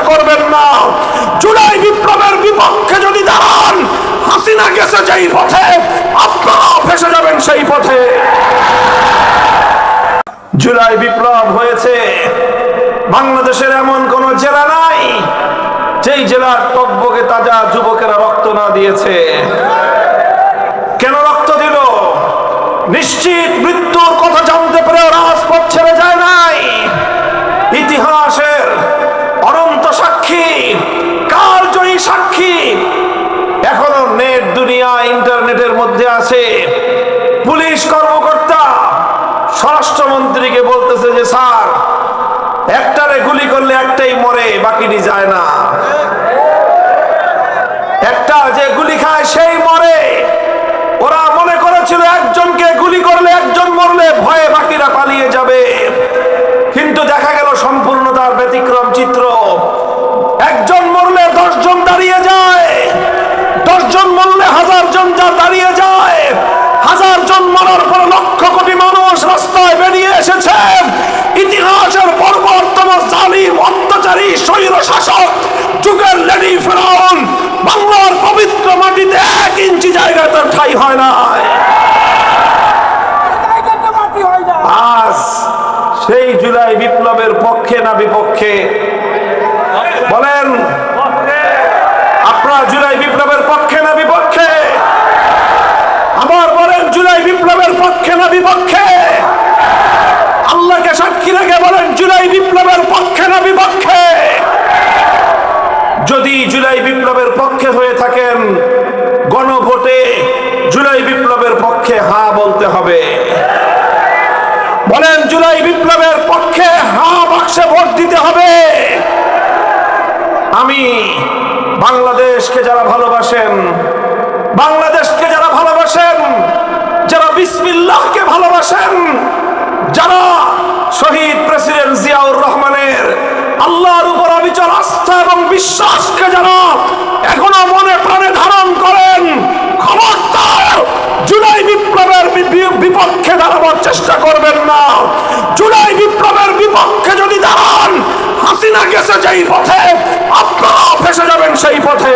করবেন না। জুলাই বিপ্লবের বিপক্ষে যদি দাঁড়ান, হাসিনা গেছে যেই পথে, আপনারাও ফেসে যাবেন সেই পথে। জুলাই বিপ্লব হয়েছে, বাংলাদেশের এমন কোন জেলা নাই যেই জেলার টকবকে তাজা যুবকেরা রক্ত না দিয়েছে। কেন রক্ত দিল? নিশ্চিত মৃত্যুর কথা জানতে পেরে রাজপথ ছেড়ে যায় নাই। ইতিহাসের অনন্ত সাক্ষী, কালজয়ী সাক্ষী এখনো নেট দুনিয়া ইন্টারনেটের মধ্যে আছে। পুলিশ কর্মকর্তা স্বরাষ্ট্রমন্ত্রীকে বলতেছে যে স্যার, একটারে গুলি করলে একটাই মরে, বাকিটি যায় না। একটা যে গুলি খায় সেই মরে। ওরা মনে করেছিল একজনকে গুলি করলে একজন মরলে ভয়ে বাকিরা পালিয়ে যাবে, কিন্তু দেখা গেল সম্পূর্ণ তার ব্যতিক্রম চিত্র। একজন মরলে 10 জন দাঁড়িয়ে যায়, 10 জন মরলে 1000 জন দাঁড়িয়ে যায়। 1000 জন মরার পর লক্ষ কোটি মানুষ রাস্তায় বেরিয়ে এসেছে। ইতিহাসের বর্বরতম জালিম অত্যাচারী স্বৈর শাসক যুগের লেডি ফেরাউন বাংলার পবিত্র মাটিতে 1 ইঞ্চি জায়গায় তার ঠাঁই হয় না। আজ সেই জুলাই বিপ্লবের পক্ষে না বিপক্ষে বলেন? আপনারা জুলাই বিপ্লবের পক্ষে না বিপক্ষে? আবার বলেন, জুলাই বিপ্লবের পক্ষে না বিপক্ষে? আল্লাহকে সাক্ষী রেখে বলেন, জুলাই বিপ্লবের পক্ষে না বিপক্ষে? যদি জুলাই বিপ্লবের পক্ষে হয়ে থাকেন, গণভোটে জুলাই বিপ্লবের পক্ষে হা বলতে হবে। বলেন, জুলাই বিপ্লবের পক্ষে হা বাক্সে ভোট দিতে হবে। আমি বাংলাদেশকে যারা ভালোবাসেন, বাংলাদেশকে যারা ভালোবাসেন, যারা বিসমিল্লাহকে ভালোবাসেন, যারা শহীদ প্রেসিডেন্ট জিয়াউর রহমানের আল্লাহর উপর অবিচল আস্থা এবং বিশ্বাসকে যারা এখনো মনে প্রাণে ধারণ করেন, খবরদার জুলাই বিপ্লবের বিপক্ষে দাঁড়াবার চেষ্টা করবেন না। জুলাই বিপ্লবের বিপক্ষে যদি দাঁড়ান, হাসিনা গেছে যেই পথে, আপনারাও ফেসে যাবেন সেই পথে।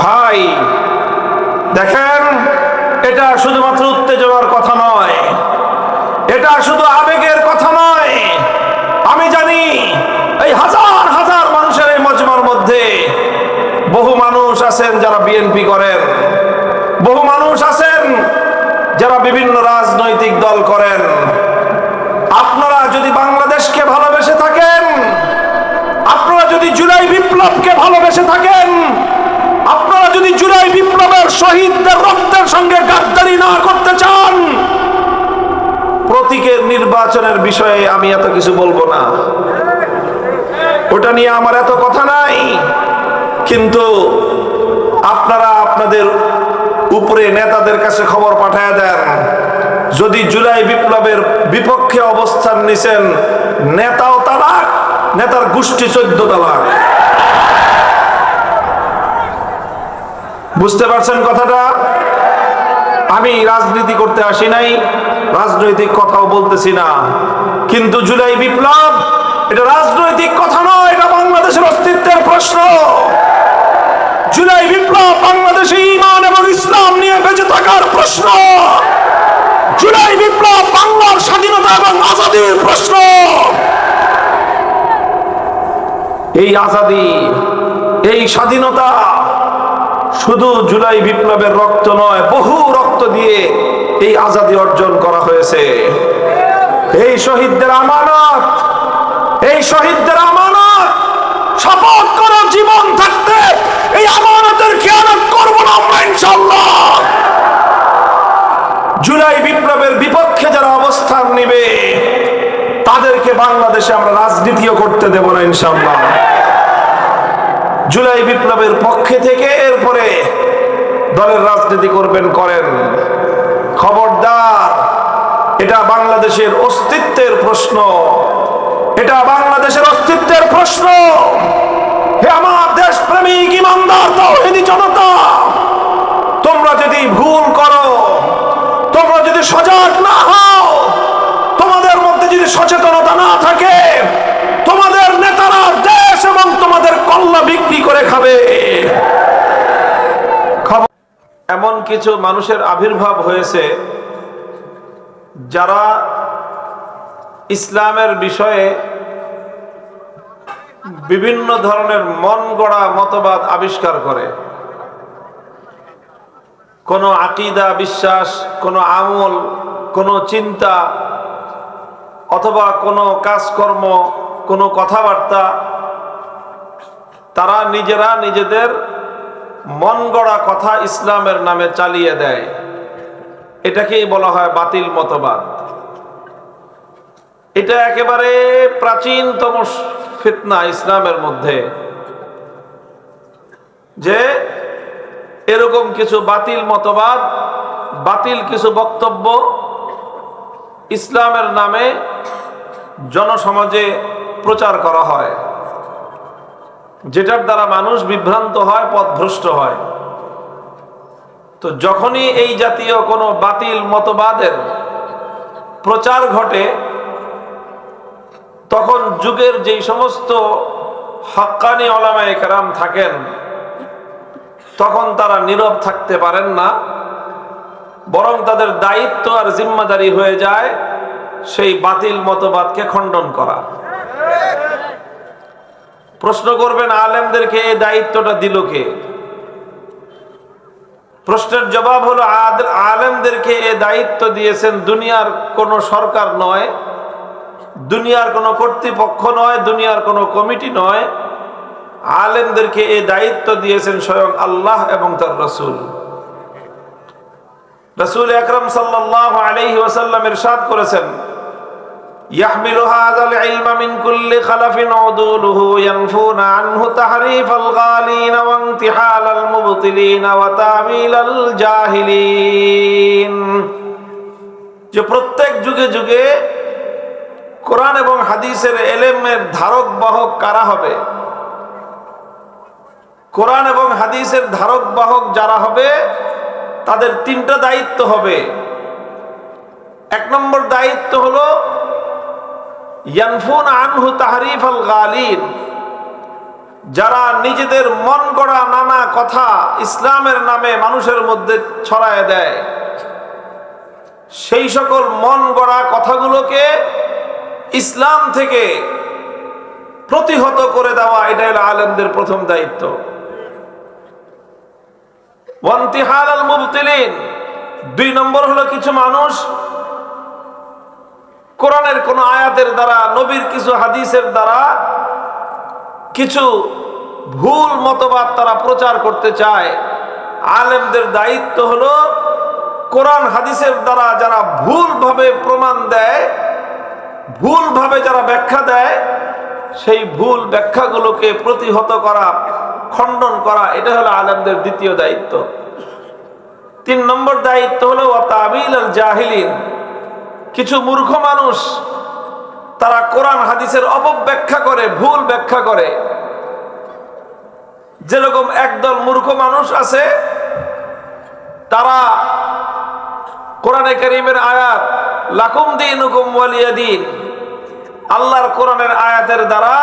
ভাই দেখেন, এটা শুধুমাত্র উত্তেজনার কথা নয়, এটা শুধু আবেগের কথা নয়। আমি জানি এই হাজার হাজার মানুষের এই মজমার মধ্যে বহু মানুষ আছেন যারা বিএনপি করেন, বহু মানুষ আছেন যারা বিভিন্ন রাজনৈতিক দল করেন। আপনারা যদি বাংলাদেশকে ভালোবেসে থাকেন, আপনারা যদি জুলাই বিপ্লবকে ভালোবেসে থাকেন, আপনারা যদি জুলাই বিপ্লবের শহীদদের রক্তের সঙ্গে গাদ্দারি না করতে চান, প্রতীকের নির্বাচনের বিষয়ে আমি এত কিছু বলবো না, ওটা নিয়ে আমার এত কথা নাই। কিন্তু আপনারা আপনাদের উপরে নেতাদের কাছে খবর পাঠায় দেন, যদি জুলাই বিপ্লবের বিপক্ষে অবস্থান নিছেন, নেতাও তালাক, নেতার গোষ্ঠী 14 তালাক। বুঝতে পারছেন কথাটা? আমি রাজনীতি করতে আসি নাই, রাজনৈতিক কথাও বলতেছি না, কিন্তু জুলাই বিপ্লব এটা রাজনৈতিক কথা নয়, এটা বাংলাদেশের অস্তিত্বের প্রশ্ন। জুলাই বিপ্লব বাংলাদেশে ঈমান এবং ইসলাম নিয়ে বেঁচে থাকার প্রশ্ন। জুলাই বিপ্লব বাংলার স্বাধীনতা এবং আজাদীর প্রশ্ন। এই আজাদী, এই স্বাধীনতা শুধু জুলাই বিপ্লবের রক্ত নয়, বহু রক্ত দিয়ে এই আজাদী অর্জন করা হয়েছে। এই শহীদদের আমানত, এই শহীদদের আমানত, শপথ করো জীবন থাকতে এই আমানতের খেয়ানত করব না আমরা ইনশাআল্লাহ। বাংলাদেশে আমরা রাজনীতিও করতে দেব না ইনশাআল্লাহ। জুলাই বিপ্লবের পক্ষে থেকে এরপরে দলের রাজনীতি করবেন, করেন, খবরদার। এটা বাংলাদেশের অস্তিত্বের প্রশ্ন, এটা বাংলাদেশের অস্তিত্বের প্রশ্ন। হে আমার দেশপ্রেমিক ইমানদার তাওহীদি জনতা, তোমরা যদি ভুল করো, তোমরা যদি সজাগ না হও, তোমাদের মধ্যে যদি সচেতনতা না থাকে, তোমাদের নেতারা দেশ এবং তোমাদের কল্লা বিক্রি করে খাবে। এমন কিছু মানুষের আবির্ভাব হয়েছে যারা ইসলামের বিষয়ে বিভিন্ন ধরনের মন গড়া মতবাদ আবিষ্কার করে। কোনো আকীদা, বিশ্বাস, কোনো আমল, কোনো চিন্তা অথবা কোনো কাজকর্ম, কোনো কথাবার্তা, তারা নিজেরা নিজেদের মন গড়া কথা ইসলামের নামে চালিয়ে দেয়। এটাকেই বলা হয় বাতিল মতবাদ। এটা একেবারে প্রাচীনতম ফিতনা ইসলামের মধ্যে, যে এরকম কিছু বাতিল মতবাদ, বাতিল কিছু বক্তব্য ইসলামের নামে জনসমাজে প্রচার করা হয়, যেটার দ্বারা মানুষ বিভ্রান্ত হয়, পথভ্রষ্ট হয়। তো যখনই এই জাতীয় কোনো বাতিল মতবাদের প্রচার ঘটে, তখন যুগের যেই সমস্ত হাক্কানি উলামায়ে কেরাম থাকেন, তখন তারা নীরব থাকতে পারেন না, বরং তাদের দায়িত্ব আর জিম্মাদারি হয়ে যায় সেই বাতিল মতবাদকে খণ্ডন করা। প্রশ্ন করবেন, আলেমদেরকে এই দায়িত্বটা দিল কে? প্রশ্নের জবাব হলো, আলেমদেরকে এই দায়িত্ব দিয়েছেন দুনিয়ার কোনো সরকার নয়, দুনিয়ার কোনো কর্তৃপক্ষ নয়, দুনিয়ার কোনো কমিটি নয়। আলেমদেরকে এই দায়িত্ব দিয়েছেন স্বয়ং আল্লাহ এবং তার রাসূল। রাসূল আকরাম সাল্লাল্লাহু আলাইহি ওয়াসাল্লাম ইরশাদ করেছেন, ইয়াহমিলু হাযাল ইলমা মিন কুল্লি খালাফিন উদুলুহু ইয়ানফুনা আনহু তাহরিফাল গালিন ওয়া ইনতিহালাল মুবতিলিন ওয়া তা'ওয়িলাল জাহিলিন। যে প্রত্যেক যুগে যুগে কোরআন এবং হাদিসের ইলমের ধারক বাহক কারা হবে? কোরআন এবং হাদিসের ধারক বাহক যারা হবে, তাদের তিনটা দায়িত্ব হবে। এক নম্বর দায়িত্ব হলো ইয়ানফুন আনহু তাহরিফাল গালিন, যারা নিজেদের মন গড়া নানা কথা ইসলামের নামে মানুষের মধ্যে ছড়ায় দেয়, সেই সকল মন গড়া কথাগুলোকে ইসলাম থেকে প্রতিহত করে দেওয়া, এটা হলো আলেমদের প্রথম দায়িত্ব। ওয়ান্তিহালাল মুবতিলিন, দুই নম্বর হলো কিছু মানুষ কোরআনের কোন আয়াতের দ্বারা, নবীর কিছু হাদিসের দ্বারা কিছু ভুল মতবাদ তারা প্রচার করতে চায়। আলেমদের দায়িত্ব হলো কোরআন হাদিসের দ্বারা যারা ভুলভাবে প্রমাণ দেয়, ভুলভাবে যারা ব্যাখ্যা দেয়, সেই ভুল ব্যাখ্যাগুলোকে প্রতিহত করা, খণ্ডন করা, এটা হলো আলেমদের দ্বিতীয় দায়িত্ব। তিন নম্বর দায়িত্ব হলো ওয়া তা'ওয়িলাল জাহিলিন, কিছু মূর্খ মানুষ তারা কোরআন হাদিসের অপব্যাখ্যা করে, ভুল ব্যাখ্যা করে। যেরকম একদল মূর্খ মানুষ আছে, তারা কোরআনে কারীমের আয়াত লাকুম দীনুকুম ওয়ালিয়া দীন, আল্লাহর কোরআনের আয়াতের দ্বারা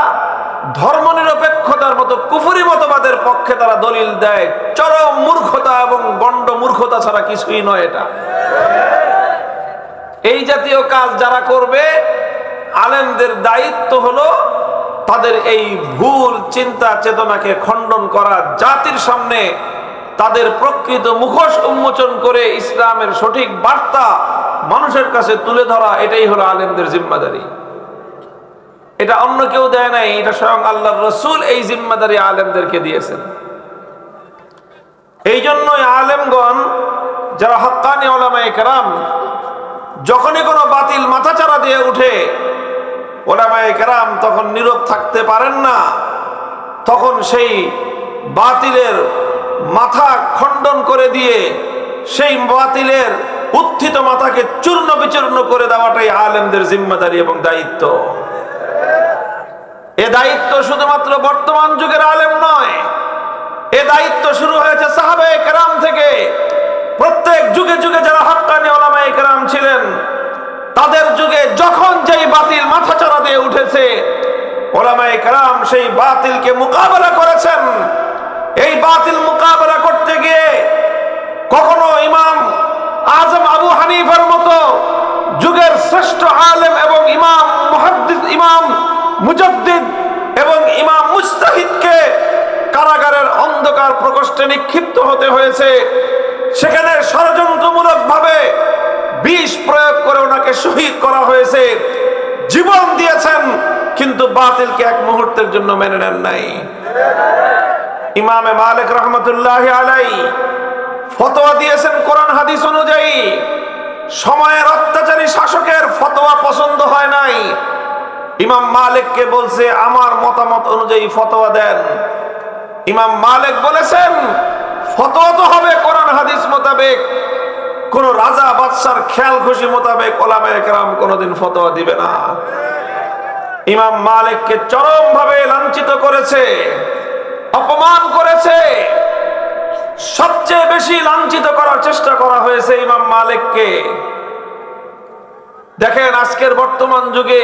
ধর্মনিরপেক্ষতার মতো কুফরি মতবাদের পক্ষে তারা দলিল দেয়। চরম মূর্খতা এবং গণ্ড মূর্খতা ছাড়া কিছুই নয় এটা। এই জাতীয় কাজ যারা করবে, আলেমদের দায়িত্ব হলো তাদের এই ভুল চিন্তা চেতনাকে খণ্ডন করা, জাতির সামনে তাদের প্রকৃত মুখোশ উন্মোচন করে ইসলামের সঠিক বার্তা মানুষের কাছে তুলে ধরা। এটাই হলো আলেমদের জিম্মাদারি। এটা অন্য কেউ দেয় নাই, এটা স্বয়ং আল্লাহর রাসূল এই জিম্মাদারি আলেমদেরকে দিয়েছেন। এই জন্যই আলেমগণ যারা হক্কানি উলামায়ে কেরাম, যখনই কোনো বাতিল মাথাচাড়া দিয়ে উঠে, উলামায়ে কেরাম তখন নীরব থাকতে পারেন না, তখন সেই বাতিলের মাথা খণ্ডন করে দিয়ে সেই বাতিলের উত্থিত মাথাকে চূর্ণ বিচূর্ণ করে দেওয়াটাই আলেমদের জিম্মাদারি এবং দায়িত্ব। এ দায়িত্ব শুধুমাত্র বর্তমান যুগের আলেম নয়, এ দায়িত্ব শুরু হয়েছে সাহাবায়ে কেরাম থেকে। প্রত্যেক যুগে যুগে যারা হাক্কানি উলামায়ে কেরাম ছিলেন, তাদের যুগে যখন যেই বাতিল মাথাচাড়া দিয়ে উঠেছে, উলামায়ে কেরাম সেই বাতিলকে মোকাবেলা করেছেন। এই বাতিল মোকাবেলা করতে গিয়ে কখনো ইমাম আজম আবু হানিফার মতো যুগের শ্রেষ্ঠ আলেম এবং ইমাম মুহাদ্দিস, ইমাম মুজাদ্দিদ এবং ইমাম মুজতাহিদকে কারাগারের অন্ধকার প্রকোষ্ঠে নিক্ষিপ্ত হতে হয়েছে। সেখানে ষড়যন্ত্রমূলক ভাবে বিষ প্রয়োগ করে ওনাকে শহীদ করা হয়েছে। জীবন দিয়েছেন, কিন্তু বাতিলকে এক মুহূর্তের জন্য মেনে নেন নাই। ইমামে মালিক রহমতুল্লাহি আলাইহি ফতোয়া দিয়েছেন কোরআন হাদিস অনুযায়ী। সময়ের অত্যাচারী শাসকের ফতোয়া পছন্দ হয় নাই। ইমাম মালিককে বলছে আমার মতামত অনুযায়ী ফতোয়া দেন। ইমাম মালিক বলেছেন ফতোয়া তো হবে কোরআন হাদিস মোতাবেক, কোন রাজা বাদশার খেয়াল খুশি মোতাবেক উলামায়ে কেরাম কোনদিন ফতোয়া দিবে না। ইমাম মালিককে চরম ভাবে লাঞ্ছিত করেছে, অপমান করেছে। সবচেয়ে বেশি লাঞ্ছিত করার চেষ্টা করা হয়েছে ইমাম মালিককে। দেখেন, আজকের বর্তমান যুগে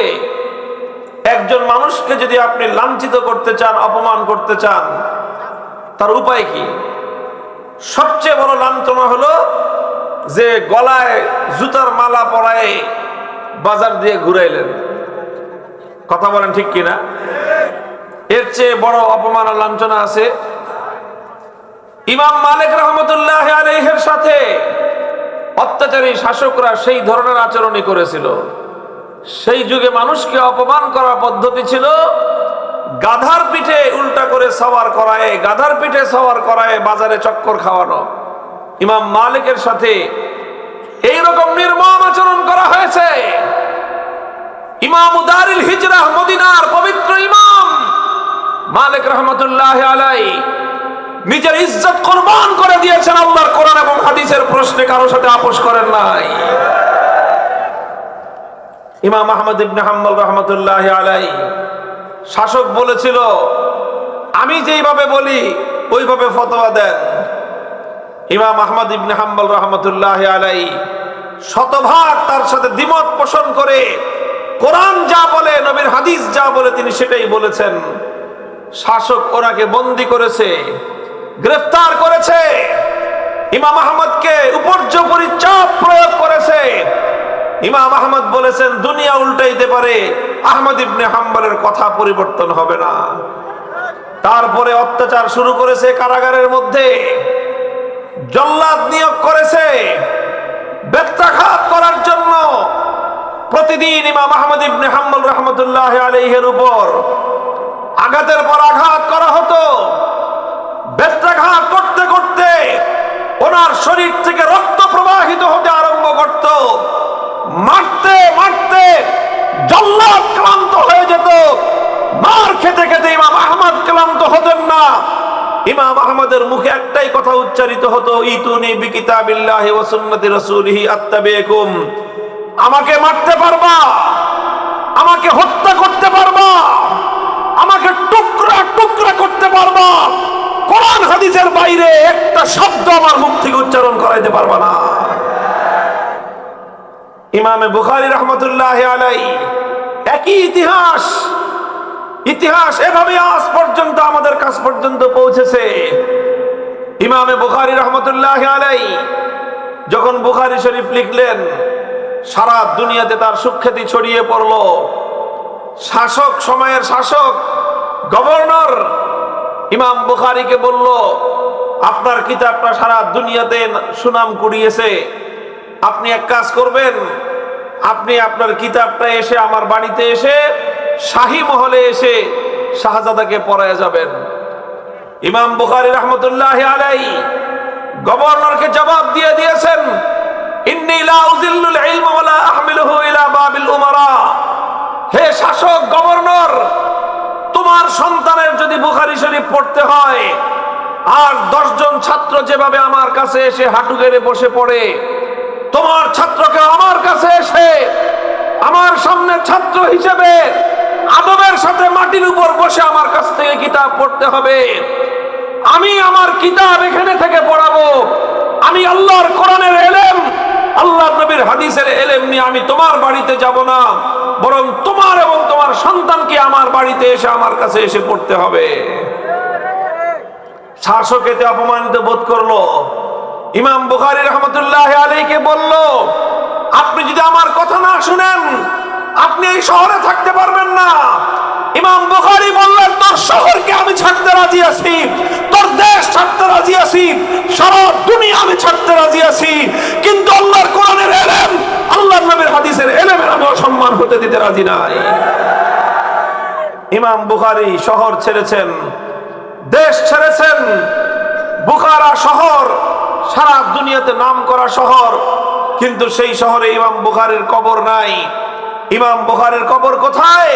একজন মানুষকে যদি আপনি লাঞ্ছিত করতে চান, অপমান করতে চান, তার উপায় কি? সবচেয়ে বড় লাঞ্ছনা হলো যে গলায় জুতার মালা পরায় বাজার দিয়ে ঘুরাইলেন। কথা বলেন ঠিক কিনা? এর চেয়ে বড় অপমান আর লাঞ্ছনা আছে? ইমাম মালিক রহমতুল্লাহ আলাইহির সাথে অত্যাচারী শাসকরা সেই ধরনের আচরণই করেছিল। সেই যুগে মানুষকে অপমান করার পদ্ধতি ছিল গাধার পিঠে উল্টা করে সওয়ার করায়, গাধার পিঠে সওয়ার করায় বাজারে চক্কর খাওয়ানো। ইমাম মালিকের সাথে এইরকম নির্মম আচরণ করা হয়েছে। ইমাম দারুল হিজরাহ, মদিনার পবিত্র ইমাম মালিক রহমতুল্লাহ আলাইহি নিজের ইজ্জত কুরবান করে দিয়েছেন আল্লাহর কোরআন এবং হাদিসের প্রশ্নে, কারোর সাথে আপোষ করেন নাই। ইমাম আহমদ ইবনে হাম্বল রহমতুল্লাহ আলাইহি শাসক বলেছিল আমি যেইভাবে বলি ওইভাবে ফতোয়া দেন। ইমাম আহমদ ইবনে হাম্বল রহমতুল্লাহ আলাইহি শতভাগ তার সাথে দ্বিমত পোষণ করে কোরআন যা বলে, নবীর হাদিস যা বলে তিনি সেটাই বলেছেন। শাসক ওনাকে বন্দী করেছে, গ্রেফতার করেছে, ইমাম আহমদকে উপর্যুপরি চাপ প্রয়োগ করেছে। ইমাম আহমদ বলেছেন দুনিয়া উল্টাইতে পারে, আহমদ ইবনে হাম্বলের কথা পরিবর্তন হবে না। তারপরে অত্যাচার শুরু করেছে, কারাগারের মধ্যে জল্লাদ নিয়োগ করেছে বেত্রাঘাত করার জন্য। প্রতিদিন ইমাম আহমদ ইবনে হাম্বল রহমতুল্লাহ আলাইহির উপর আঘাতের পর আঘাত করা হতো। বেত্রাঘাত করতে করতে ওনার শরীর থেকে রক্ত প্রবাহিত হতে আরম্ভ করত। মারতে মারতে জল্লাদ ক্লান্ত হয়ে যেত। মার খেতে খেতে ইমাম আহমদ ক্লান্ত হতেন না। ইমাম আহমদের মুখে একটাই কথা উচ্চারিত হতো, ইতুনি বিকিতাবিল্লাহি ওয়া সুন্নতি রাসূলিহি আত্তাবিকুম। আমাকে মারতে পারবা, আমাকে হত্যা করতে পারবা, আমাকে টুকরা টুকরা করতে পারবা, কোরআন হাদিসের বাইরে একটা শব্দ আমার মুখ থেকে উচ্চারণ করাইতে পারবা না। ইমামে বুখারী রাহমাতুল্লাহি আলাইহি একই ইতিহাস, ইতিহাস এভাবে আজ পর্যন্ত আমাদের কাছ পর্যন্ত পৌঁছেছে। ইমামে বুখারী রাহমাতুল্লাহি আলাইহি যখন বুখারী শরীফ লিখলেন, সারা দুনিয়াতে তার সুখ্যাতি ছড়িয়ে পড়ল। শাসক, সময়ের শাসক গভর্নর ইমাম বুখারীকে বলল, আপনার কিতাবটা সারা দুনিয়াতে সুনাম কুড়িয়েছে, আপনি এক কাজ করবেন, আপনি আপনার কিতাবটা এসে আমার বাড়িতে এসে শাহী মহলে এসে শাহজাদাকে পড়ায় যাবেন। ইমাম বুখারী রাহমাতুল্লাহি আলাইহি গভর্নরকে জবাব দিয়ে দিয়েছেন, ইন্নী লা উযিল্লুল ইলমা ওয়া লা আহমিলুহু ইলা বাবিল উমারা। হে শাসক গভর্নর, তোমার সন্তানের যদি বুখারী শরীফ পড়তে হয় আর 10 জন ছাত্র যেভাবে আমার কাছে এসে হাঁটু গেড়ে বসে পড়ে, তোমার ছাত্রকে আমার কাছে এসে আমার সামনে ছাত্র হিসেবে আদবের সাথে মাটির উপর বসে আমার কাছ থেকে কিতাব পড়তে হবে। আমি আমার কিতাব এখানে থেকে পড়াবো। আমি আল্লাহর কোরআনের ইলম, আল্লাহর নবীর হাদিসের ইলম নিয়ে আমি তোমার বাড়িতে যাব না, বরং তোমার এবং তোমার সন্তানকে আমার বাড়িতে এসে আমার কাছে এসে পড়তে হবে। শাসক এতে অপমানিত বোধ করলো। ইমাম বুখারী রাহমাতুল্লাহি আলাইহিকে বলল, আপনি যদি আমার কথা না শুনেন আপনি এই শহরে থাকতে পারবেন না। ইমাম বুখারী বললেন, তোর শহরকে আমি ছাড়তে রাজি আছি, তোর দেশ ছাড়তে রাজি আছি, সারা দুনিয়া আমি ছাড়তে রাজি আছি, কিন্তু আল্লাহর কোরআনের ইলম, আল্লাহর নবীর হাদিসের ইলমের আমি অসম্মান হতে দিতে রাজি নাই। ইমাম বুখারী শহর ছেড়েছেন, দেশ ছেড়েছেন। বুখারা শহর সারা দুনিয়াতে নাম করা শহর, কিন্তু সেই শহরে ইমাম বুখারীর কবর নাই। ইমাম বুখারীর কবর কোথায়?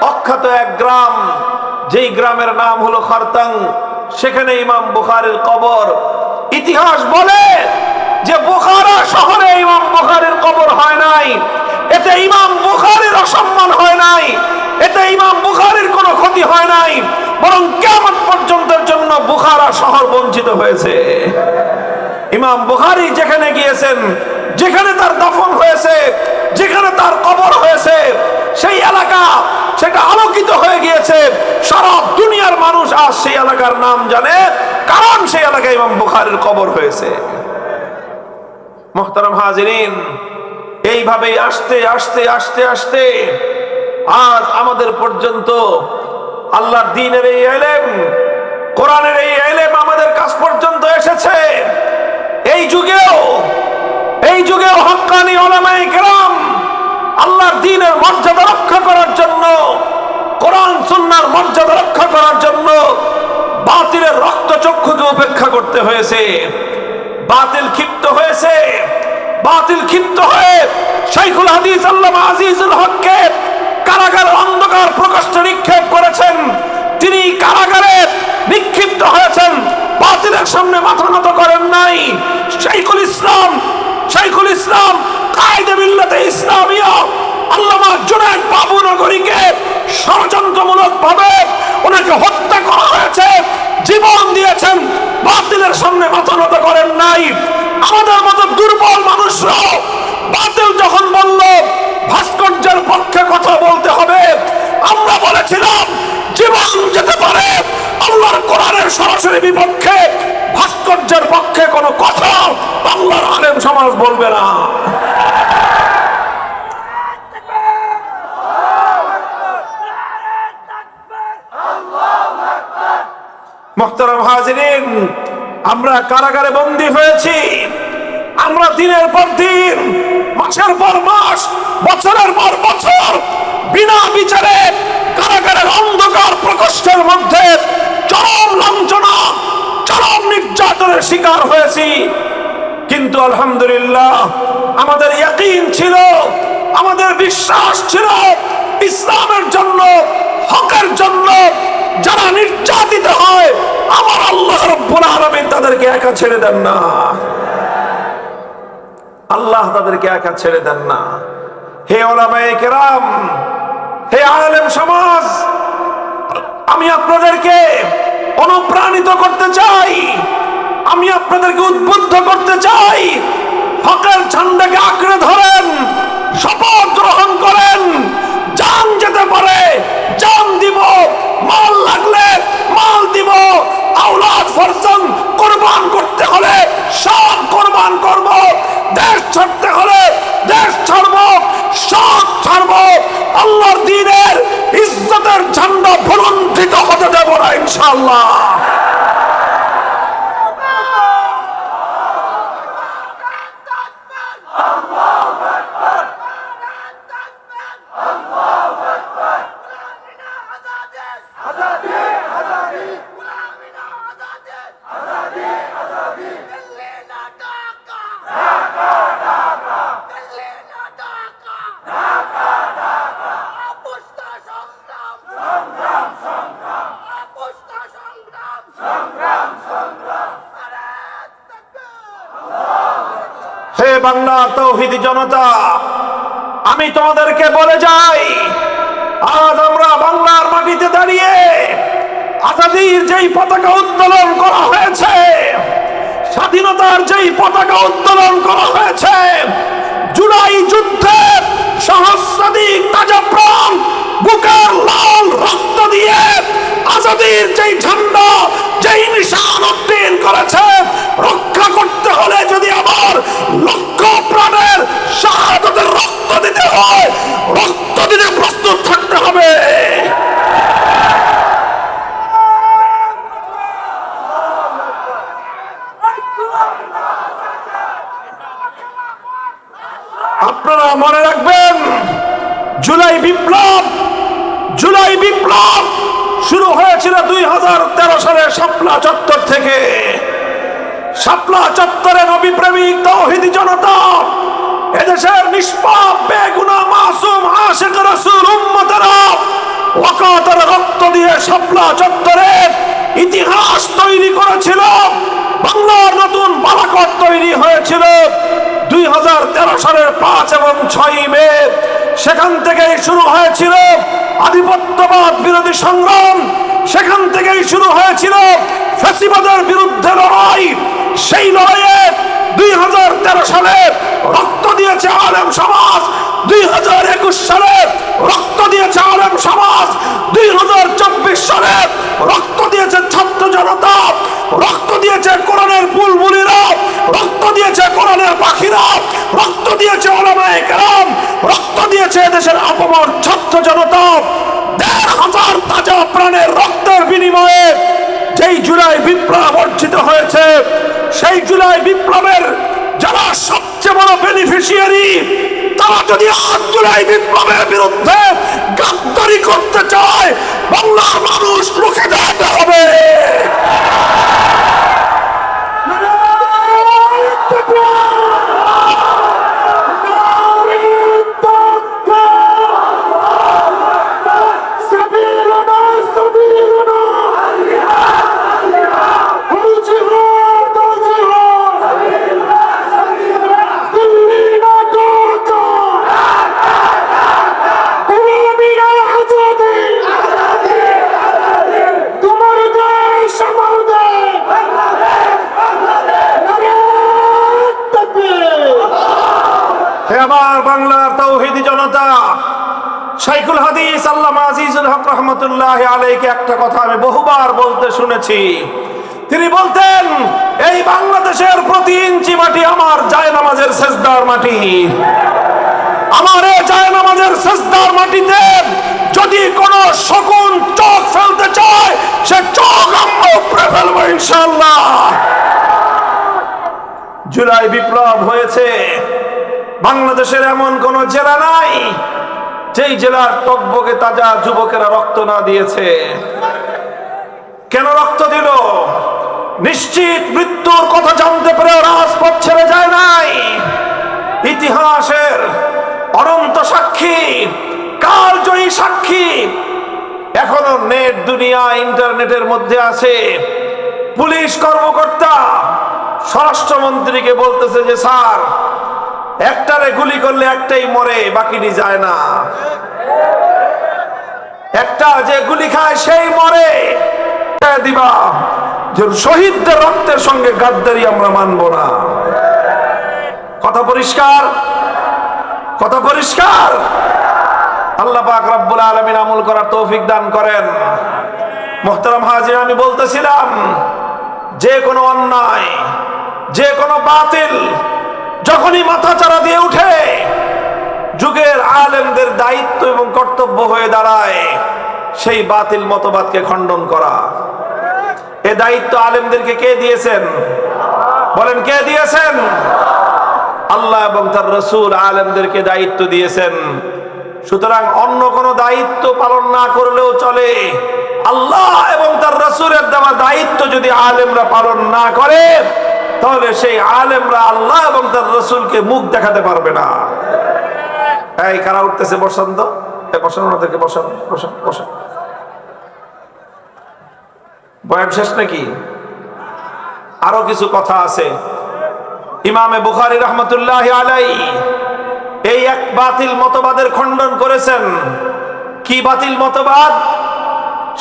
অখ্যাত এক গ্রাম, যেই গ্রামের নাম হলো খারতাং, সেখানে ইমাম বুখারীর কবর। ইতিহাস বলে যে বুখারা শহরে ইমাম বুখারীর কবর হয় নাই, এতে ইমাম বুখারীর অসম্মান হয় নাই, এতে ইমাম বুখারীর কোনো ক্ষতি হয় নাই, বরং কিয়ামত পর্যন্তের জন্য বুখারা শহর বঞ্চিত হয়েছে। ইমাম বুখারী যেখানে গিয়েছেন, যেখানে তার দাফন হয়েছে, যেখানে তার কবর হয়েছে, সেই এলাকা সেটা আলোকিত হয়ে গিয়েছে। সারা দুনিয়ার মানুষ আজ সেই এলাকার নাম জানে, কারণ সেই এলাকায় ইমাম বুখারীর কবর হয়েছে। মুহতারাম হাজিরিন, এইভাবেই আস্তে আস্তে আস্তে আস্তে আজ আমাদের পর্যন্ত আল্লাহর দ্বীনের এই ইলম, কোরআনের এই ইলম আমাদের কাছ পর্যন্ত এসেছে। এই যুগেও হক্কানি উলামায়ে কেরাম আল্লাহর দ্বীনের মর্যাদা রক্ষা করার জন্য, কোরআন সুন্নাহর মর্যাদা রক্ষা করার জন্য বাতিলের রক্তচক্ষুকে উপেক্ষা করতে হয়েছে। বাতিল ক্ষিপ্ত হয়েছে, বাতিল ক্ষিপ্ত হয়ে শাইখুল হাদিস আল্লামা আজিজুল হককে কারাগার অন্ধকার প্রকোষ্ঠে নিক্ষেপ করেছেন। তিনি কারাগারে নিক্ষিপ্ত হয়েছেন, বাতিলের সামনে মাথা নত করেন নাই। শাইখুল ইসলাম কায়েদে মিল্লাতে ইসলামিয়া আল্লামা জুনায়েদ বাবুনগরীকে ষড়যন্ত্রমূলক ভাবে ওনাকে হত্যা করা হয়েছে, জীবন দিয়েছেন, বাতিলের সামনে মাথা নত করেন নাই। আমাদের মতো দুর্বল মানুষরা বাতিল যখন বলল ভাস্কর্যের পক্ষে কথা বলতে হবে, আমরা বলেছিলাম জীবন যেতে পারে, আল্লাহর কোরআনের সরাসরি বিপক্ষে ভাস্কর্যের পক্ষে কোনো কথা বাংলার আলেম সমাজ বলবে না। মুহতারাম হাজিরিন, আমরা কারাগারে বন্দী হয়েছি, আমরা দিনের পর দিন, মাসের পর মাস, বছরের পর বছর বিনা বিচারে কারাগারের অন্ধকার প্রকোষ্ঠের মধ্যে চরম লাঞ্ছনা, চরম নির্যাতনের শিকার হয়েছি। কিন্তু আলহামদুলিল্লাহ আমাদের ইয়াকিন ছিল, আমাদের বিশ্বাস ছিল, ইসলামের জন্য, হকের জন্য যারা নির্যাতিত হয় আমার আল্লাহ রাব্বুল আলামিন তাদেরকে একা ছেড়ে দেন না। আল্লাহ তাদেরকে একা ছেড়ে দেন না। হে উলামায়ে কেরাম, হে আলেম সমাজ, আমি আপনাদেরকে অনুপ্রাণিত করতে চাই, আমি আপনাদেরকে উদ্বুদ্ধ করতে চাই, হকের ঝান্ডাকে আঁকড়ে ধরেন, শপথ গ্রহণ করেন, জান যেতে পারে জান দিব, মাল লাগলে মাল দিব, আওলাদ ফরজান কুরবান করতে হলে সব কুরবান করব, দেশ ছাড়তে হলে দেশ ছাড়ব, সব ছাড়ব, আল্লাহর দ্বীনের ইজ্জতের ঝান্ডা ভুলুণ্ঠিত হতে দেব না ইনশাআল্লাহ। হে বাংলার তৌহিদি জনতা, আমি তোমাদেরকে বলে যাই, আজ আমরা বাংলার মাটিতে দাঁড়িয়ে আজাদীর যেই পতাকা উত্তোলন করা হয়েছে, স্বাধীনতার যেই পতাকা উত্তোলন করা হয়েছে, জুলাই যুদ্ধে সহস্রাধিক তাজা প্রাণ বুকের লাল রক্ত দিয়ে আজাদীর যেই ঝান্ডা, যেই নিশান উড্ডীন করেছে, রক্ষা করতে হলে যদি আবার লক্ষ প্রাণের শাহাদাতের রক্ত দিতে হয়, রক্ত দিতে প্রস্তুত থাকতে হবে। আপনারা মনে রাখবেন, জুলাই বিপ্লব শুরু হয়েছিল 2013 সালের শাপলা চত্বর থেকে। শাপলা চত্বরে নবী প্রেমিক তৌহিদি জনতা, এদেশের নিষ্পাপ বেগুনা মাসুম আশিক রাসূল উম্মতেরা ওয়াকাতের রক্ত দিয়ে শাপলা চত্বরে ইতিহাস তৈরি করেছিল। বাংলার নতুন বালাকট তৈরি হয়েছিল 2013 সালের 5 এবং 6 মে। সেখান থেকেই শুরু হয়েছিল আধিপত্যবাদ বিরোধী সংগ্রাম, সেখান থেকেই শুরু হয়েছিল ফ্যাসিবাদের বিরুদ্ধে লড়াই। সেই লড়াইয়ে 2013 সালে রক্ত দিয়েছে আলেম সমাজ, 2021 সালে রক্ত দিয়েছে আলেম সমাজ, 2024 সালে রক্ত দিয়েছে ছাত্র জনতা, রক্ত দিয়েছে কোরআনের বুলবুলিরা, রক্ত দিয়েছে কোরআনের পাখিরা, রক্ত দিয়েছে উলামায়ে কেরাম, রক্ত দিয়েছে দেশের আপামর ছাত্র জনতা। 1,500 তাজা প্রাণের রক্তের বিনিময়ে যেই জুলাই বিপ্লব অর্জিত হয়েছে, সেই জুলাই বিপ্লবের যারা সবচেয়ে বড় বেনিফিশিয়ারি, তারা যদি আজ জুলাই বিপ্লবের বিরুদ্ধে গাদ্দারি করতে চায়, বাংলার মানুষ রুখে দাঁড়াতে হবে। আমার বাংলার তৌহিদি জনতা, শাইখুল হাদিস আল্লামা আজিজুল হক রহমতুল্লাহ আলাইহিকে একটা কথা আমি বহুবার বলতে শুনেছি। তিনি বলতেন, এই বাংলাদেশের প্রতি ইঞ্চি মাটি আমার জায়নামাজের সেজদার মাটি। আমার এই জায়নামাজের সেজদার মাটিতে যদি কোনো শকুন চোখ ফেলতে চায়, সে চোখ আমরা উপড়ে ফেলবো ইনশাআল্লাহ। জুলাই বিপ্লব হয়েছে, বাংলাদেশের এমন কোন জেলা নাই যেই জেলার টকবকে তাজা যুবকেরা রক্ত না দিয়েছে। কেন রক্ত দিল? নিশ্চিত মৃত্যুর কথা জানতে পেরে রাজপথ ছেড়ে যায় নাই। ইতিহাসের অনন্ত সাক্ষী, কালজয়ী সাক্ষী এখনো নেট দুনিয়া ইন্টারনেটের মধ্যে আছে। পুলিশ কর্মকর্তা স্বরাষ্ট্রমন্ত্রীকে বলতেছে যে স্যার, একটারে গুলি করলে একটাই মরে, বাকিটি যায় না। একটা যে গুলি খায় সেই মরে। দিবা যে শহীদদের রক্তের সঙ্গে গাদ্দারি আমরা মানব না। কথা পরিষ্কার, কথা পরিষ্কার। আল্লাহ পাক রব্বুল আলামিন আমল করার তৌফিক দান করেন। মুহতারাম হাজির, আমি বলতেছিলাম, যে কোনো অন্যায়, যে কোনো বাতিল যখনই মাথা চারা দিয়ে উঠে, যুগের আলেমদের দায়িত্ব এবং কর্তব্য হয়ে দাঁড়ায় সেই বাতিল মতবাদকে খণ্ডন করা। এ দায়িত্ব আলেমদেরকে কে দিয়েছেন? বলেন, কে দিয়েছেন? আল্লাহ এবং তার রাসূল আলেমদেরকে দায়িত্ব দিয়েছেন। সুতরাং অন্য কোনো দায়িত্ব পালন না করলেও চলে, আল্লাহ এবং তার রাসূলের দেওয়া দায়িত্ব যদি আলেমরা পালন না করে, তাহলে সেই আলেমরা আল্লাহ এবং তার রাসূলকে মুখ দেখাতে পারবে না। এই কারা উঠতেছে? বসান তো, বসান ওনাদেরকে, বসান বসান বসান। বয়ান শেষ নাকি? আরো কিছু কথা আছে। ইমামে বুখারী রাহমাতুল্লাহি আলাইহি এই এক বাতিল মতবাদের খণ্ডন করেছেন। কি বাতিল মতবাদ?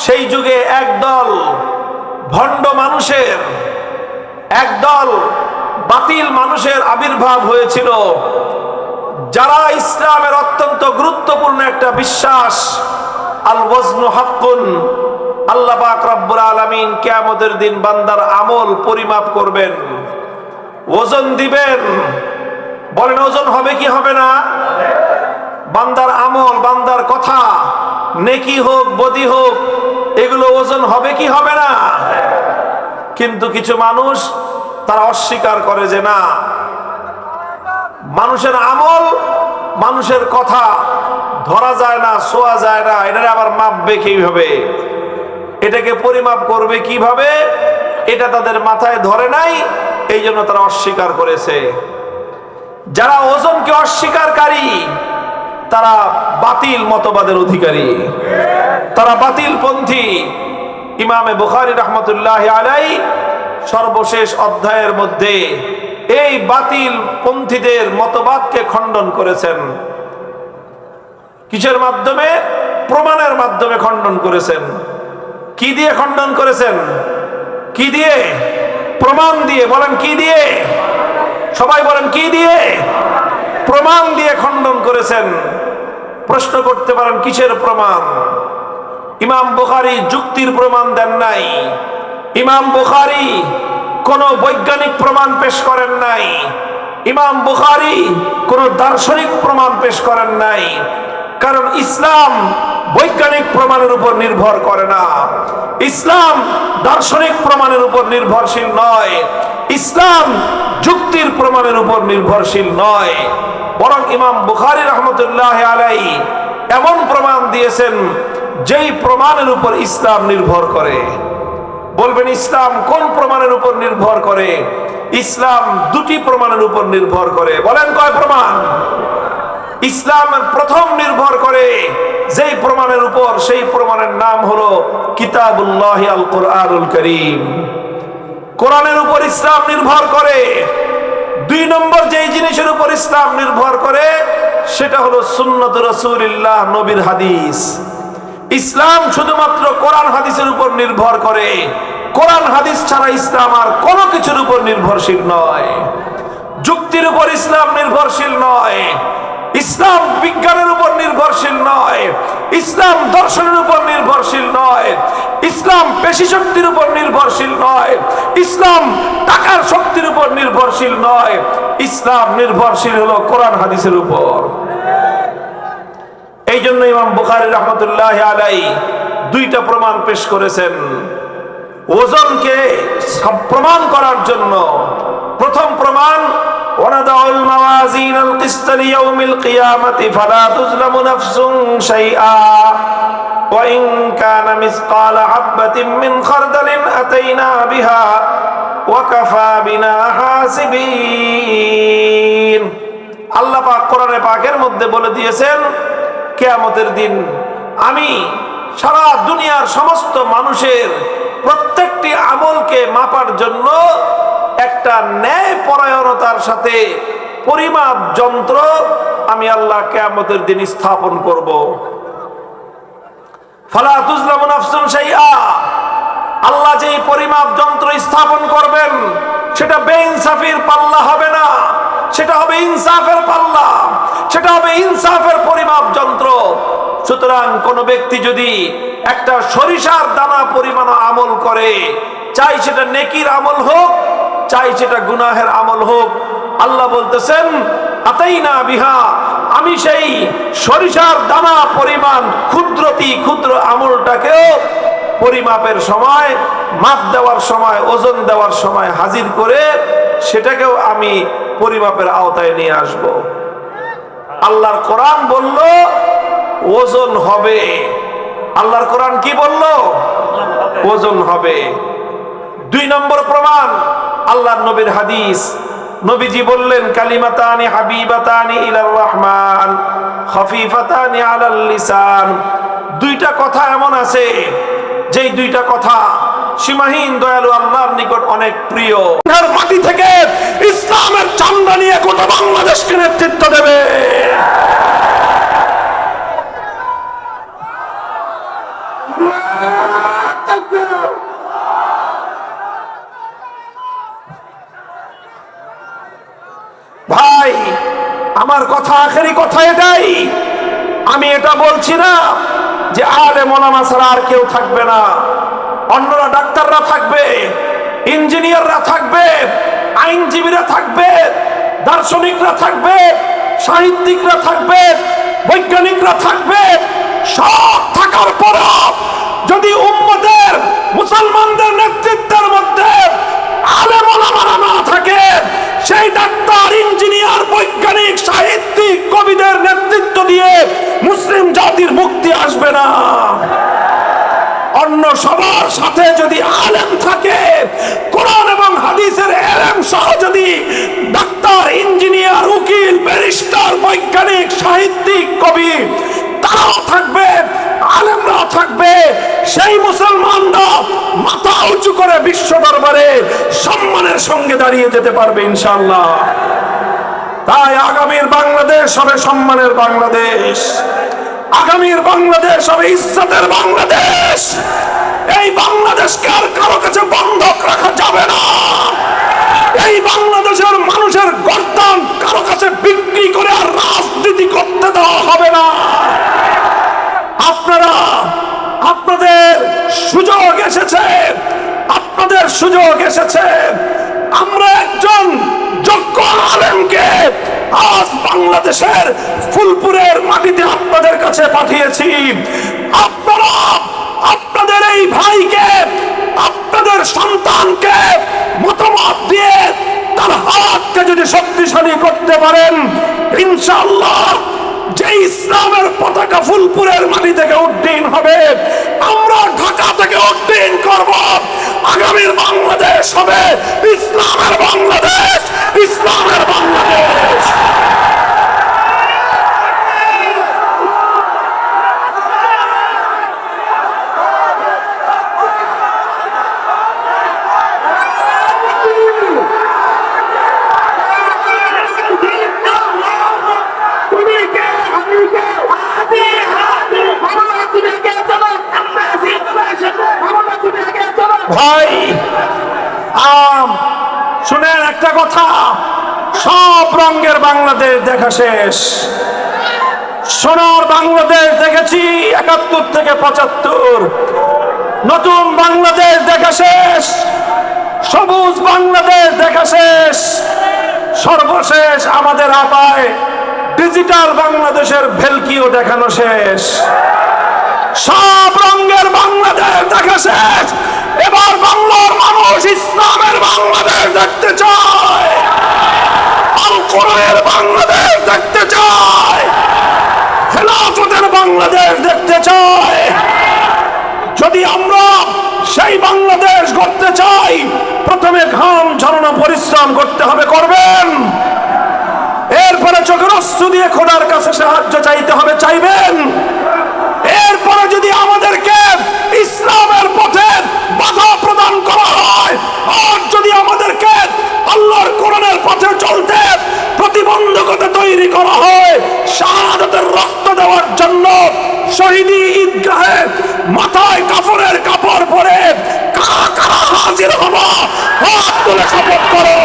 সেই যুগে একদল ভণ্ড মানুষের, একদল বাতিল মানুষের আবির্ভাব হয়েছিল, যারা ইসলামের অত্যন্ত গুরুত্বপূর্ণ একটা বিশ্বাস, আল ওয়াজনু হাক্কুন, আল্লাহ পাক রব্বুল আলামিন কিয়ামতের দিন বান্দার আমল পরিমাপ করবেন, ওজন দিবেন। বলেন ওজন হবে কি হবে না? বান্দার আমল, বান্দার কথা, নেকি হোক বদি হোক, এগুলো ওজন হবে কি হবে না? কিন্তু কিছু মানুষ তারা অস্বীকার করে যে না, মানুষের আমল, মানুষের কথা ধরা যায় না, ছোঁয়া যায় না, এটারে আবার মাপবে কিভাবে, এটাকে পরিমাপ করবে কিভাবে, এটা তাদের মাথায় ধরে নাই, এই জন্য তারা অস্বীকার করেছে। যারা ওজনকে অস্বীকারী তারা বাতিল মতবাদের অধিকারী, তারা বাতিল পন্থী। ইমামে বুখারী রাহমাতুল্লাহি আলাইহি সর্বশেষ অধ্যায়ের মধ্যে এই বাতিল পন্থীদের মতবাদকে খণ্ডন করেছেন। কিসের মাধ্যমে? প্রমাণের মাধ্যমে খণ্ডন করেছেন। কি দিয়ে খণ্ডন করেছেন? কি দিয়ে? প্রমাণ দিয়ে। বলেন কি দিয়ে? সবাই বলেন কি দিয়ে? প্রমাণ দিয়ে খণ্ডন করেছেন। প্রশ্ন করতে পারেন কিসের প্রমাণ? ইমাম বুখারী যুক্তির প্রমাণ দেন নাই, ইমাম বুখারী কোন বৈজ্ঞানিক প্রমাণ পেশ করেন নাই, ইমাম বুখারী কোন দার্শনিক প্রমাণ পেশ করেন নাই। কারণ ইসলাম বৈজ্ঞানিক প্রমাণের উপর নির্ভর করে না, ইসলাম দার্শনিক প্রমাণের উপর নির্ভরশীল নয়, ইসলাম যুক্তির প্রমাণের উপর নির্ভরশীল নয়। বরং ইমাম বুখারী রাহমাতুল্লাহি আলাইহি এমন প্রমাণ দিয়েছেন যেই প্রমাণের উপর ইসলাম নির্ভর করে। বলবেন ইসলাম কোন প্রমাণের উপর নির্ভর করে? ইসলাম দুটি প্রমাণের উপর নির্ভর করে। বলেন কয় প্রমাণ? ইসলামের প্রথম নির্ভর করে যেই প্রমাণের উপর, সেই প্রমাণের নাম হলো কিতাবুল্লাহ আল কুরআনুল কারীম। কোরআনের উপর ইসলাম নির্ভর করে। দুই নম্বর যেই জিনিসের উপর ইসলাম নির্ভর করে সেটা হলো সুন্নত রাসূলুল্লাহ, নবীর হাদিস। ইসলাম শুধুমাত্র কোরআন হাদিসের উপর নির্ভর করে। কোরআন হাদিস ছাড়া ইসলাম আর কোনো কিছুর উপর নির্ভরশীল নয়। যুক্তির উপর ইসলাম নির্ভরশীল নয়, ইসলাম বিজ্ঞানের উপর নির্ভরশীল নয়, ইসলাম দর্শনের উপর নির্ভরশীল নয়, ইসলাম পেশি শক্তির উপর নির্ভরশীল নয়, ইসলাম টাকার শক্তির উপর নির্ভরশীল নয়, ইসলাম নির্ভরশীল হলো কোরআন হাদিসের উপর। এই জন্য ইমাম বুখারী রাহমাতুল্লাহি আলাইহি দুইটা প্রমাণ পেশ করেছেন ওজনকে প্রমাণ করার জন্য। প্রথম প্রমাণ, ওয়ানাদাউল মাওয়াজিনাল কিসত লিয়াউমিল কিয়ামাতি ফালা তুজলামু নাফসুন শাইআ ওয়া ইন কানা মিসকালা হাববাতিন মিন খারদালিন আতাইনা বিহা ওয়া কাফা বিনা হাসিবিন। আল্লাহ পাক কোরআনে পাকের মধ্যে বলে দিয়েছেন, কিয়ামতের দিন আমি সারা দুনিয়ার সমস্ত মানুষের প্রত্যেকটি আমলকে মাপার জন্য একটা ন্যায় পরায়ণতার সাথে পরিমাপ যন্ত্র আমি আল্লাহ কিয়ামতের দিন স্থাপন করব। ফালা তুজলামু নাফসুন শাইআ, আল্লাহ যেই পরিমাপ যন্ত্র স্থাপন করবেন সেটা বেইনসাফির পাল্লা হবে না, সেটা হবে ইনসাফের পাল্লা, সেটা হবে ইনসাফের পরিমাপ যন্ত্র। সুতরাং কোন ব্যক্তি যদি একটা সরিষার দানা পরিমাণ আমল করে, চাই সেটা নেকির আমল হোক, চাই সেটা গুনাহের আমল হোক, আল্লাহ বলতেছেন আতাইনা বিহা, আমি সেই সরিষার দানা পরিমাণ ক্ষুদ্রতি ক্ষুদ্র আমলটাকেও পরিমাপের সময়, মাপ দেওয়ার সময়, ওজন দেওয়ার সময় হাজির করে সেটাকেও আমি পরিমাপের আওতায় নিয়ে আসব। আল্লাহর কোরআন বলল ওজন হবে। আল্লাহর কোরআন কি বলল? ওজন হবে। দুই নম্বর প্রমাণ, আল্লাহর নবীর হাদিস। নবীজি বললেন কালিমাতানি হাবিবাতানি ইলার রহমান খফিফাতানি আলাল লিসান। দুইটা কথা এমন আছে যেই দুইটা কথা সীমাহীন দয়ালু আল্লাহর নিকট অনেক প্রিয়। মাটি থেকে ইসলামের চান্দা নিয়ে গোটা বাংলাদেশকে নেতৃত্ব দেবে। ভাই আমার কথা, আখেরি কথা এটাই। আমি এটা বলছি না যে আলেম ওলামা ছাড়া আর কেউ থাকবে না। অন্যরা ডাক্তাররা থাকবে, ইঞ্জিনিয়াররা থাকবে, আইনজীবীরা থাকবে, দার্শনিকরা থাকবে, সাহিত্যিকরা থাকবে, বৈজ্ঞানিকরা থাকবে। সব থাকার পরও যদি উম্মতের মুসলমানদের নেতৃত্বের মধ্যে আলেম ওলামারা না থাকে, সেই ডাক্তার, ইঞ্জিনিয়ার, বৈজ্ঞানিক, সাহিত্যিক, কবিদের নেতৃত্ব দিয়ে মুসলিম জাতির মুক্তি আসবে না। অন্য সবার সাথে যদি আলেম থাকে, কোরআন এবং হাদিসের ইলম সহ যদি ডাক্তার, ইঞ্জিনিয়ার, উকিল, ব্যারিস্টার, বৈজ্ঞানিক, সাহিত্যিক, কবি তারাও থাকবে, আলেমরাও থাকবে, সেই মুসলমানরা মাথা উঁচু করে বিশ্ব দরবারে সম্মানের সঙ্গে দাঁড়িয়ে যেতে পারবে ইনশাআল্লাহ। তাই আগামীর বাংলাদেশ হবে সম্মানের বাংলাদেশ, আগামীর বাংলাদেশ হবে ইজ্জতের বাংলাদেশ। এই বাংলাদেশকে আর কারো কাছে বন্ধক রাখা যাবে না। এই বাংলাদেশের মানুষের গর্দান কারো কাছে বিক্রি করে আর রাজনীতি করতে দেওয়া হবে না। আপনারা, আপনাদের সুযোগ এসেছে, আপনাদের সুযোগ এসেছে। আমরা একজন যোগ্য আলেমকে আজ বাংলাদেশের ফুলপুরের মাটিতে আপনাদের কাছে পাঠিয়েছি। আপনারা আপনাদের এই ভাইকে, আপনাদের সন্তানকে মতামত দিয়ে তার হাতকে যদি শক্তিশালী করতে পারেন, ইনশাআল্লাহ যে ইসলামের পতাকা ফুলপুরের মাটি থেকে উড্ডীন হবে, আমরা ঢাকা থেকে উড্ডীন করব। আগামীর বাংলাদেশ হবে ইসলামের বাংলাদেশ, ইসলামের বাংলাদেশ। ভাই শুনেন একটা কথা, সব রঙের বাংলাদেশ দেখা শেষ। সোনার বাংলাদেশ দেখেছি 71 থেকে 75, নতুন বাংলাদেশ দেখা শেষ, সবুজ বাংলাদেশ দেখা শেষ, সর্বশেষ আমাদের আপায় ডিজিটাল বাংলাদেশের ভেলকিও দেখানো শেষ। সব রঙের বাংলাদেশ দেখা শেষ। এবার বাংলার মানুষ ইসলামের বাংলাদেশ দেখতে চায়, আল কোরআনের বাংলাদেশ দেখতে চায়, খেলাফতের বাংলাদেশ দেখতে চায়। যদি আমরা সেই বাংলাদেশ গড়তে চাই, প্রথমে ঘাম ঝরানো পরিশ্রম করতে হবে, করবেন। এরপরে চোখের অশ্রু দিয়ে খোদার কাছে সাহায্য চাইতে হবে, চাইবেন। এরপরে যদি আমাদেরকে ইসলামের পথে বাধা প্রদান করা হয়, আর যদি আমাদেরকে আল্লাহর কোরআনের পথে চলতে প্রতিবন্ধকতা তৈরি করা হয়, শাহাদাতের রক্ত দেওয়ার জন্য শহীদি ঈদগাহে মাথায় কাফনের কাপড় পরে কারা কারা হাজির হবো, হাত তুলে শপথ করো।